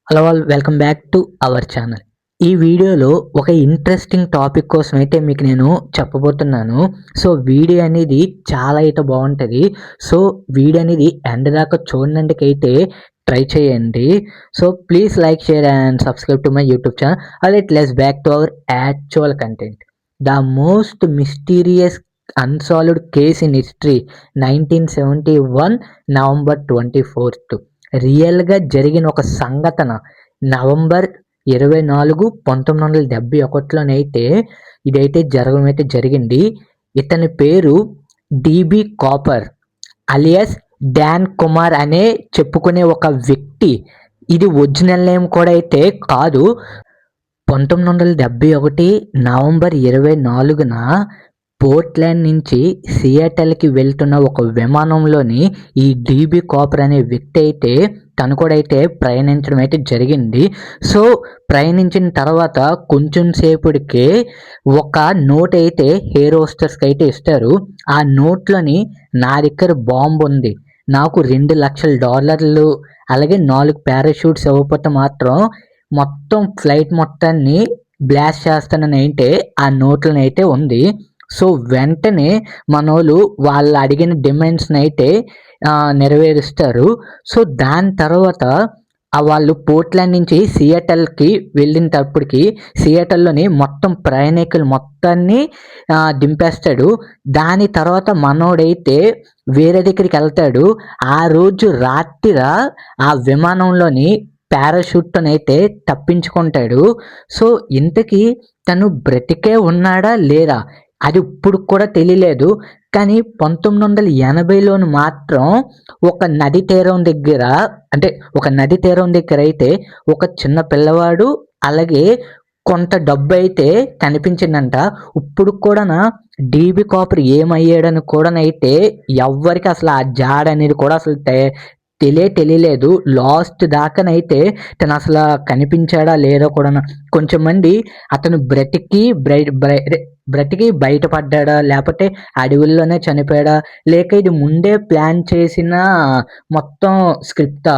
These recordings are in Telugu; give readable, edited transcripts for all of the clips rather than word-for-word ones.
Hello all welcome back to our channel. ఈ వీడియోలో ఒక ఇంట్రెస్టింగ్ టాపిక్ కోసం అయితే మీకు నేను చెప్పబోతున్నాను. సో వీడియో అనేది చాలా అయితే బాగుంటుంది. సో వీడియో అనేది ఎండ్ దాకా చూడడానికైతే ట్రై చేయండి. So please like, share and subscribe to my YouTube channel. Alright, let's back to our actual content. The most mysterious unsolved case in history, 1971 November 24th. రియల్గా జరిగిన ఒక సంఘటన. నవంబర్ 24, 1971లోనైతే ఇదైతే జరగడం అయితే జరిగింది. ఇతని పేరు D B Cooper alias Dan Kumar అనే చెప్పుకునే ఒక వ్యక్తి. ఇది ఒరిజినల్ నేమ్ కూడా అయితే కాదు. 1971 నవంబర్ 24న పోర్ట్లాండ్ నుంచి సియాటల్కి వెళ్తున్న ఒక విమానంలోని ఈ డిబి కాపర్ అనే వ్యక్తి అయితే తను కూడా అయితే ప్రయాణించడం అయితే జరిగింది. సో ప్రయాణించిన తర్వాత కొంచెం సేపటికే ఒక నోట్ అయితే ఎయిర్ హోస్టర్స్కి అయితే ఇస్తారు. ఆ నోట్లోని నా దగ్గర బాంబు ఉంది, నాకు $2,00,000 అలాగే 4 పారాషూట్స్ ఇవ్వకపోతే మాత్రం మొత్తం ఫ్లైట్ మొత్తాన్ని బ్లాస్ట్ చేస్తానని అయితే ఆ నోట్లను అయితే ఉంది. సో వెంటనే మనోళ్ళు వాళ్ళు అడిగిన డిమాండ్స్ని అయితే నెరవేరుస్తారు. సో దాని తర్వాత వాళ్ళు పోర్ట్లాండ్ నుంచి సియాటల్కి వెళ్ళినప్పటికి సియాటల్లోని మొత్తం ప్రయాణికులు మొత్తాన్ని దింపేస్తాడు. దాని తర్వాత మనోడైతే వేరే దగ్గరికి వెళ్తాడు. ఆ రోజు రాత్రి ఆ విమానంలోని పారాషూట్తోనైతే తప్పించుకుంటాడు. సో ఇంతకీ తను బ్రతికే ఉన్నాడా లేదా అది ఇప్పుడు కూడా తెలియలేదు. కానీ 1980లోను మాత్రం ఒక నది తీరం దగ్గర, అంటే ఒక నది తీరం దగ్గర అయితే ఒక చిన్న పిల్లవాడు అలాగే కొంత డబ్బు అయితే కనిపించిందంట. ఇప్పుడు కూడా డిబి కాపర్ ఏమయ్యాడని కూడానైతే ఎవ్వరికి అసలు ఆ జాడ అనేది కూడా అసలు తెలియలేదు. లాస్ట్ దాకానైతే తను అసలు కనిపించాడా లేదో కూడా కొంచెం మంది అతను బ్రతికి బయటపడ్డా లేకపోతే అడవుల్లోనే చనిపోయాడా లేక ఇది ముందే ప్లాన్ చేసిన మొత్తం స్క్రిప్టా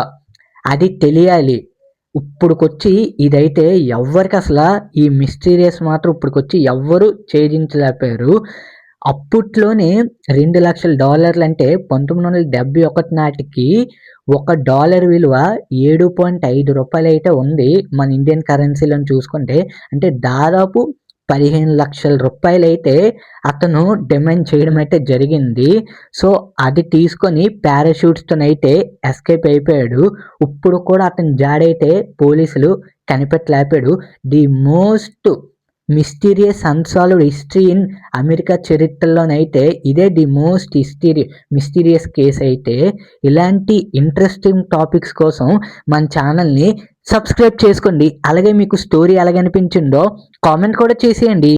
అది తెలియాలి. ఇప్పుడుకొచ్చి ఇదైతే ఎవ్వరికి అసలు ఈ మిస్టీరియస్ మాత్రం ఇప్పుడుకొచ్చి ఎవ్వరు ఛేదించలేకపోయారు. అప్పట్లోనే $2,00,000 అంటే 1971 నాటికి $1 విలువ $7.5 అయితే ఉంది. మన ఇండియన్ కరెన్సీలో చూసుకుంటే అంటే దాదాపు $15,00,000 అయితే అతను డిమాండ్ చేయడం అయితే జరిగింది. సో అది తీసుకొని పారాషూట్స్తోనైతే ఎస్కేప్ అయిపోయాడు. ఇప్పుడు కూడా అతని జాడైతే పోలీసులు కనిపెట్టలేకపోయాడు. The most mysterious unsolved history in America చరిత్రలోనైతే ఇదే ది మోస్ట్ మిస్టీరియస్ కేస్ అయితే. ఇలాంటి ఇంట్రెస్టింగ్ టాపిక్స్ కోసం మన ఛానల్ని సబ్స్క్రైబ్ చేసుకోండి. అలాగే మీకు స్టోరీ ఎలాగనిపించిందో కామెంట్ కూడా చేసేయండి.